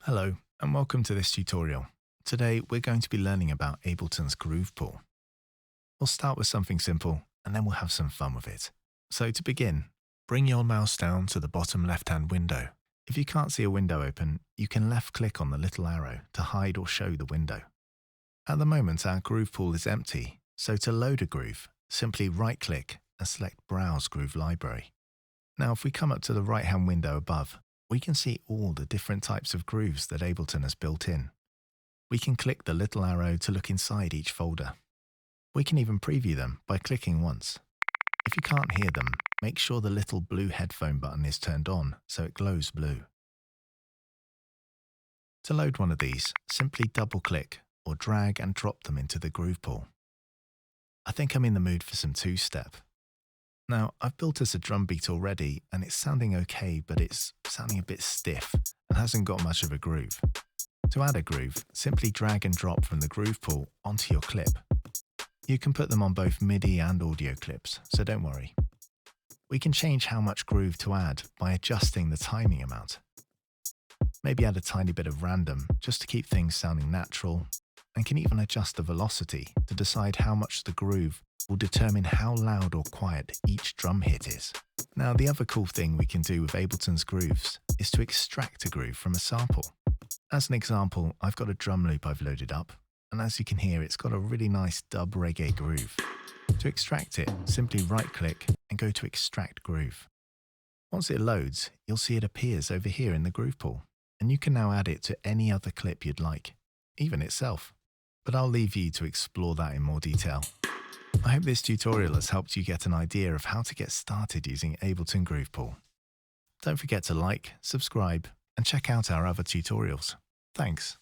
Hello, and welcome to this tutorial. Today, we're going to be learning about Ableton's Groove Pool. We'll start with something simple, and then we'll have some fun with it. So to begin, bring your mouse down to the bottom left-hand window. If you can't see a window open, you can left-click on the little arrow to hide or show the window. At the moment, our Groove Pool is empty, so to load a groove, simply right-click and select Browse Groove Library. Now, if we come up to the right-hand window above, we can see all the different types of grooves that Ableton has built in. We can click the little arrow to look inside each folder. We can even preview them by clicking once. If you can't hear them, make sure the little blue headphone button is turned on so it glows blue. To load one of these, simply double-click or drag and drop them into the Groove Pool. I think I'm in the mood for some two-step. Now, I've built us a drum beat already, and it's sounding okay, but it's sounding a bit stiff and hasn't got much of a groove. To add a groove, simply drag and drop from the Groove Pool onto your clip. You can put them on both MIDI and audio clips, so don't worry. We can change how much groove to add by adjusting the timing amount. Maybe add a tiny bit of random, just to keep things sounding natural, and can even adjust the velocity to decide how much the groove will determine how loud or quiet each drum hit is. Now, the other cool thing we can do with Ableton's grooves is to extract a groove from a sample. As an example, I've got a drum loop I've loaded up, and as you can hear, it's got a really nice dub reggae groove. To extract it, simply right-click and go to Extract Groove. Once it loads, you'll see it appears over here in the Groove Pool, and you can now add it to any other clip you'd like, even itself. But I'll leave you to explore that in more detail. I hope this tutorial has helped you get an idea of how to get started using Ableton Groove Pool. Don't forget to like, subscribe, and check out our other tutorials. Thanks.